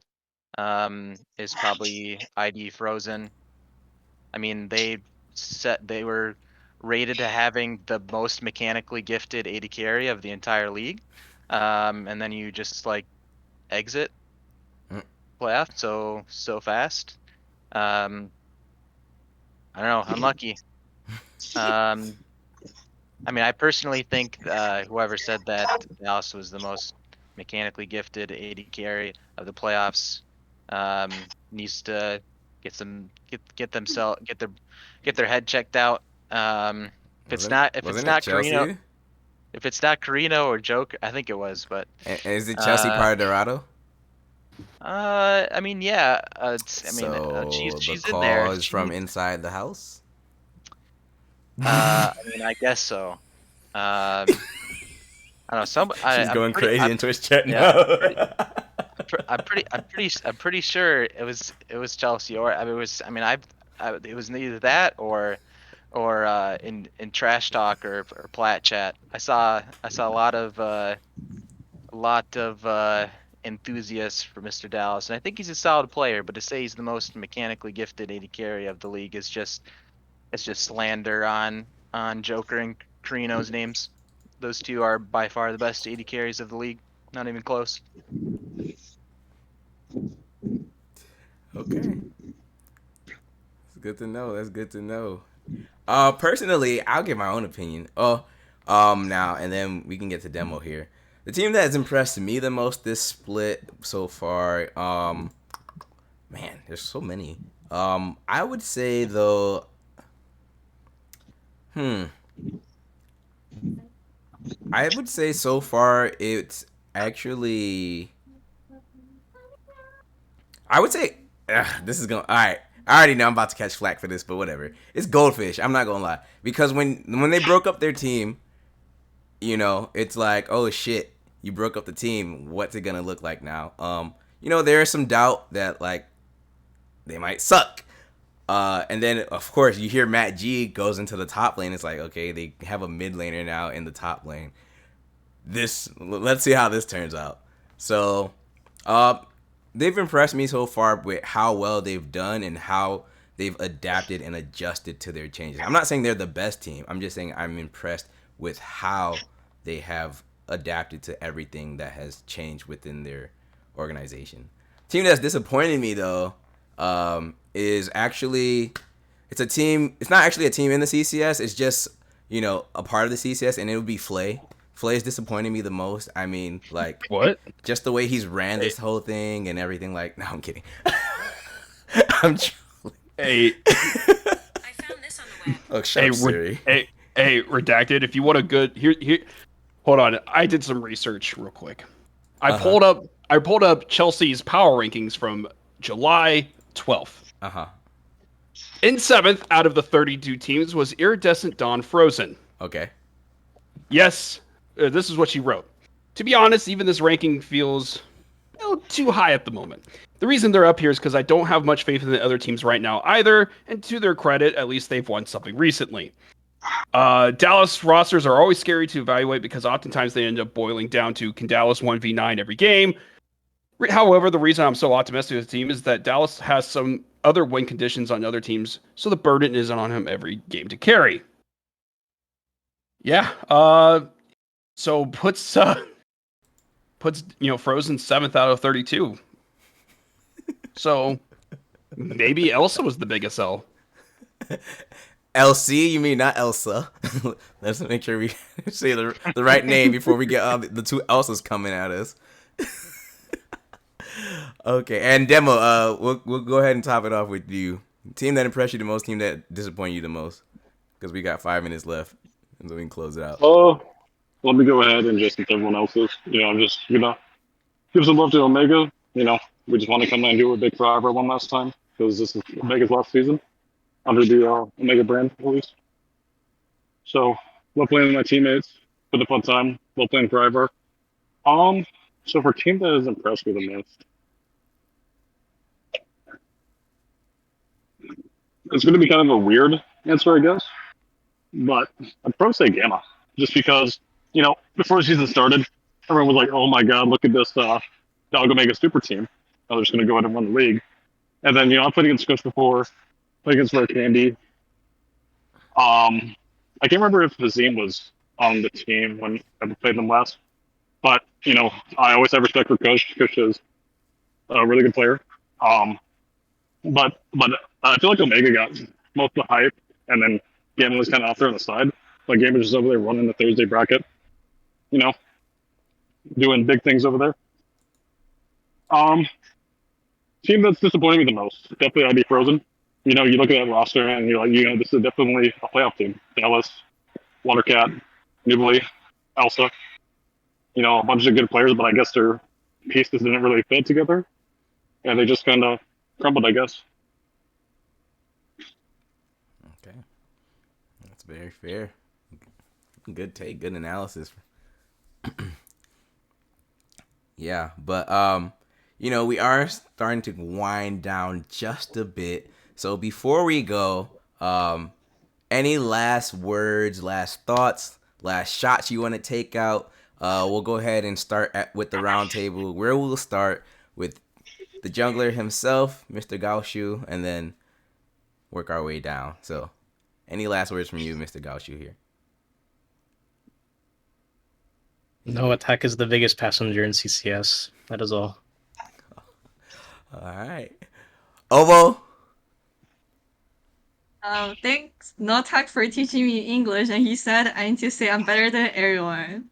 Speaker 14: is probably ID Frozen. I mean, they were rated to having the most mechanically gifted AD carry of the entire league. And then you just like exit playoff so fast. I don't know, unlucky. I mean, I personally think whoever said that Dallas was the most mechanically gifted AD carry of the playoffs needs to get their head checked out. If it's not Carino, if it's not Carino or Joker, I think it was, but
Speaker 8: is it Chelsea part of Dorado?
Speaker 14: I mean, yeah. She's in there.
Speaker 8: Cause from inside the house.
Speaker 14: I mean, I guess so. I I don't know.
Speaker 8: She's going crazy in Twitch chat
Speaker 14: yeah,
Speaker 8: now.
Speaker 14: I'm pretty sure it was Chelsea or I mean it was neither that or in trash talk or Plat chat. I saw a lot of enthusiasts for Mr. Dallas, and I think he's a solid player. But to say he's the most mechanically gifted AD carry of the league is just slander on Joker and Carino's names. Those two are by far the best AD carries of the league. Not even close.
Speaker 8: Okay. It's good to know. That's good to know. Personally, I'll give my own opinion. Now and then we can get to demo here. The team that has impressed me the most this split so far, man, there's so many. I would say though, I would say so far it's actually, I would say, this is going. All right, I already know I'm about to catch flack for this, but whatever. It's Goldfish. I'm not gonna lie, because when they broke up their team, you know, it's like, oh shit, you broke up the team. What's it gonna look like now? You know, there is some doubt that like they might suck. And then of course you hear Matt G goes into the top lane. It's like, okay, they have a mid laner now in the top lane. Let's see how this turns out. So, they've impressed me so far with how well they've done and how they've adapted and adjusted to their changes. I'm not saying they're the best team. I'm just saying I'm impressed with how they have adapted to everything that has changed within their organization. Team that's disappointed me though, is actually, it's a team. It's not actually a team in the CCS. It's just, you know, a part of the CCS, and it would be Flay. Flay is disappointing me the most. I mean, like,
Speaker 9: what?
Speaker 8: Just the way he's ran this whole thing and everything. Like, no, I'm kidding. I'm trolling.
Speaker 9: Hey.
Speaker 7: I found this on the web.
Speaker 8: Oh, shut up, Siri.
Speaker 9: Hey, redacted. If you want a good here, hold on. I did some research real quick. I pulled up Chelsea's power rankings from July 12th. In 7th out of the 32 teams was Iridescent Dawn Frozen.
Speaker 8: Okay.
Speaker 9: Yes, this is what she wrote. To be honest, even this ranking feels too high at the moment. The reason they're up here is because I don't have much faith in the other teams right now either, and to their credit, at least they've won something recently. Dallas rosters are always scary to evaluate because oftentimes they end up boiling down to, can Dallas 1v9 every game? However, the reason I'm so optimistic with the team is that Dallas has some other win conditions on other teams, so the burden isn't on him every game to carry. Yeah, so puts Frozen 7th out of 32. So maybe Elsa was the biggest L.
Speaker 8: LC, you mean not Elsa? Let's make sure we say the right name before we get the two Elsas coming at us. Okay, and Demo, we'll go ahead and top it off with you. Team that impressed you the most, team that disappointed you the most, because we got 5 minutes left, and so we can close it out.
Speaker 15: Let me go ahead and just with everyone else's. I'm just give some love to Omega. We just want to come and do a big forever one last time because this is Omega's last season under the Omega brand, at least. So, love playing with my teammates for the fun time. Love playing forever. So for a team that has impressed me the most, it's going to be kind of a weird answer, I guess. But I'd probably say Gamma, just because before the season started, everyone was like, "Oh my God, look at this Dog Omega super team. Oh, they're just going to go ahead and win the league." And then I played against Squish before, played against Rare Candy. I can't remember if Hazim was on the team when I played them last, but I always have respect for Kush. Kush is a really good player. But I feel like Omega got most of the hype, and then Gamma was kind of off there on the side. Like Gamma was just over there running the Thursday bracket, doing big things over there. Team that's disappointing me the most, definitely I'd be Frozen. You look at that roster and you're like, this is definitely a playoff team. Dallas, Watercat, Nubly, Elsa. A bunch of good players, but I guess their pieces didn't really fit together, and they just kind of crumbled, I guess.
Speaker 8: Okay, that's very fair. Good take, good analysis. Yeah, but we are starting to wind down just a bit. So before we go, any last words, last thoughts, last shots you want to take out? We'll go ahead and start with the round table, where we'll start with the jungler himself, Mr. Gaoshu, and then work our way down. So, any last words from you, Mr. Gaoshu here?
Speaker 13: No, attack is the biggest passenger in CCS. That is all.
Speaker 8: All right. Ovo?
Speaker 12: Thanks Notak for teaching me English, and he said I need to say I'm better than everyone.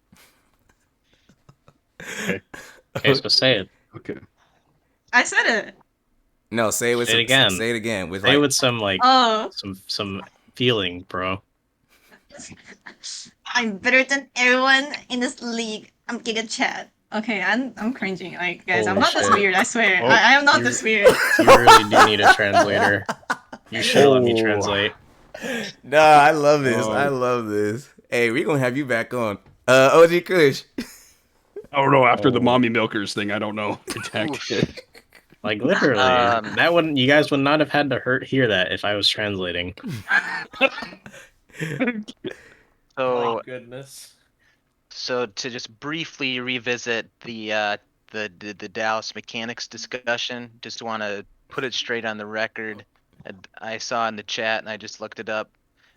Speaker 13: Okay, so say it.
Speaker 9: Okay.
Speaker 12: I said it.
Speaker 8: No, say it with
Speaker 13: Say it again.
Speaker 8: Say it again with
Speaker 13: Say it with some
Speaker 12: Oh.
Speaker 13: some feeling, bro.
Speaker 12: I'm better than everyone in this league. I'm Giga Chad. Okay, I'm cringing. Like, guys, I'm
Speaker 13: Holy
Speaker 12: not this
Speaker 13: shit.
Speaker 12: weird. I swear,
Speaker 13: Oh,
Speaker 12: I am not this weird.
Speaker 13: You really do need a translator. You should let me translate.
Speaker 8: Nah, I love this. I love this. Hey, we gonna have you back on. OG Kush.
Speaker 9: I don't know. After the mommy milkers thing, I don't know.
Speaker 13: Like literally, that wouldn't. You guys would not have had to hear that if I was translating.
Speaker 14: So,
Speaker 11: My goodness.
Speaker 14: So to just briefly revisit the Dallas mechanics discussion, just want to put it straight on the record. I saw in the chat, and I just looked it up,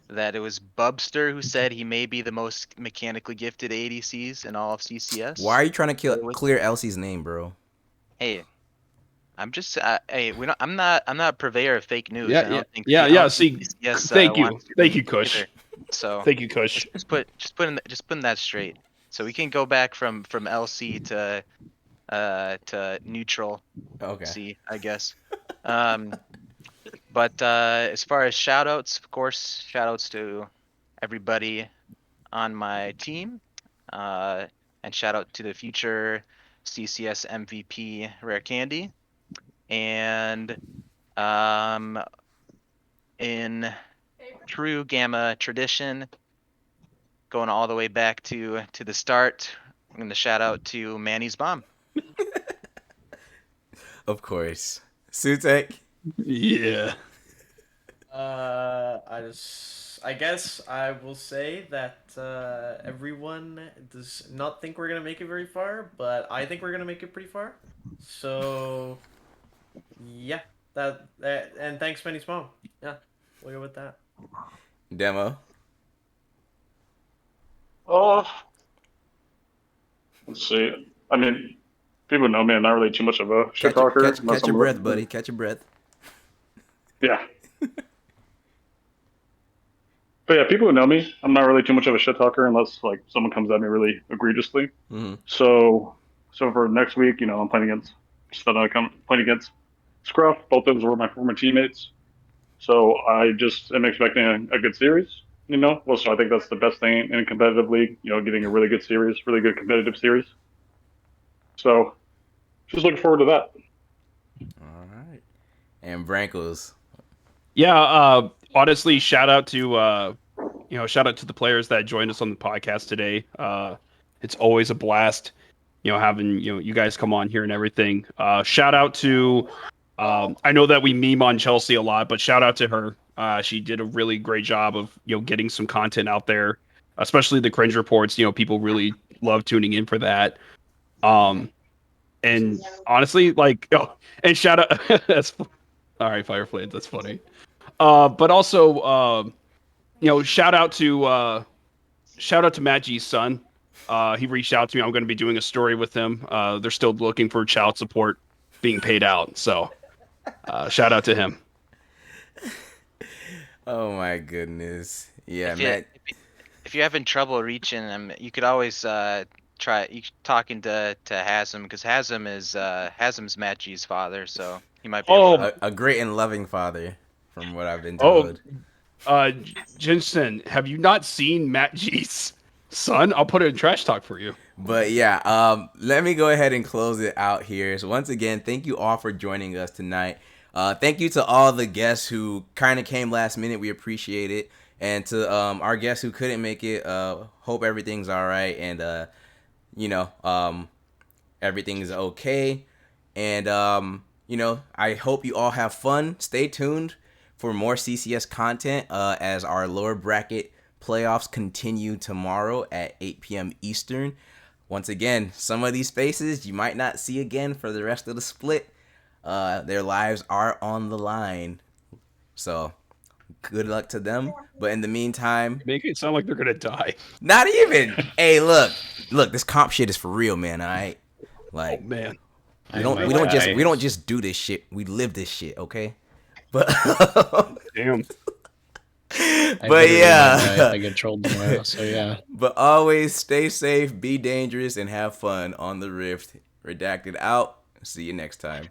Speaker 14: that it was Bubster who said he may be the most mechanically gifted ADCs in all of CCS.
Speaker 8: Why are you trying to clear Elsie's name, bro?
Speaker 14: Hey, I'm just I'm not a purveyor of fake news.
Speaker 9: Yeah,
Speaker 14: I don't think
Speaker 9: See,
Speaker 14: CCS,
Speaker 9: thank you,
Speaker 14: wants to
Speaker 9: thank
Speaker 14: be
Speaker 9: you, Kush.
Speaker 14: either. So
Speaker 9: thank you, Kush.
Speaker 14: Just putting that straight, so we can go back from LC to neutral.
Speaker 8: Okay.
Speaker 14: C, I guess. But as far as shoutouts, of course, shoutouts to everybody on my team, and shout out to the future CCS MVP Rare Candy, and in true Gamma tradition, going all the way back to the start, I'm going to shout out to Manny's mom.
Speaker 8: Of course. Sutekh?
Speaker 9: Yeah.
Speaker 11: I guess I will say that everyone does not think we're gonna make it very far, but I think we're gonna make it pretty far. So, yeah, and thanks, Manny's mom. Yeah, we'll go with that.
Speaker 8: Demo?
Speaker 15: Let's see. I mean, people know me. I'm not really too much of a shit talker.
Speaker 8: Catch your breath, buddy. Catch your breath.
Speaker 15: Yeah. But yeah, people who know me, I'm not really too much of a shit talker unless like someone comes at me really egregiously.
Speaker 8: Mm-hmm.
Speaker 15: So for next week, I'm playing against Scruff. Both of those were my former teammates. So I just am expecting a good series. Well, so I think that's the best thing in a competitive league. Getting a really good series, really good competitive series. So just looking forward to that.
Speaker 8: All right. And Brankos.
Speaker 9: Yeah, honestly, shout out to the players that joined us on the podcast today. It's always a blast, having you guys come on here and everything. Shout out to I know that we meme on Chelsea a lot, but shout out to her. She did a really great job of getting some content out there, especially the cringe reports. People really love tuning in for that. And honestly, and shout out that's all right, Fireflames, that's funny. But also, shout out to Matt G's son. He reached out to me. I'm going to be doing a story with him. They're still looking for child support being paid out. So, shout out to him.
Speaker 8: Oh my goodness. Yeah,
Speaker 14: Matt. If you're having trouble reaching him, you could always try talking to Hasm, because Hasm's Matt G's father, so he might be
Speaker 8: a great and loving father, from what I've been told.
Speaker 9: Jensen, have you not seen Matt G's son? I'll put it in trash talk for you.
Speaker 8: But yeah, let me go ahead and close it out here. So once again, thank you all for joining us tonight. Thank you to all the guests who kind of came last minute. We appreciate it. And to our guests who couldn't make it, hope everything's all right. And, everything is okay. And, I hope you all have fun. Stay tuned for more CCS content as our lower bracket playoffs continue tomorrow at 8 p.m. Eastern. Once again, some of these faces you might not see again for the rest of the split. Their lives are on the line. So, good luck to them. But in the meantime,
Speaker 9: make it sound like they're gonna die.
Speaker 8: Not even. Hey, look, this comp shit is for real, man. All right, like,
Speaker 9: man,
Speaker 8: we don't just do this shit. We live this shit, okay? But
Speaker 9: damn.
Speaker 8: But yeah,
Speaker 13: I get trolled tomorrow, so yeah.
Speaker 8: But always stay safe, be dangerous, and have fun on the Rift. Redacted out. See you next time.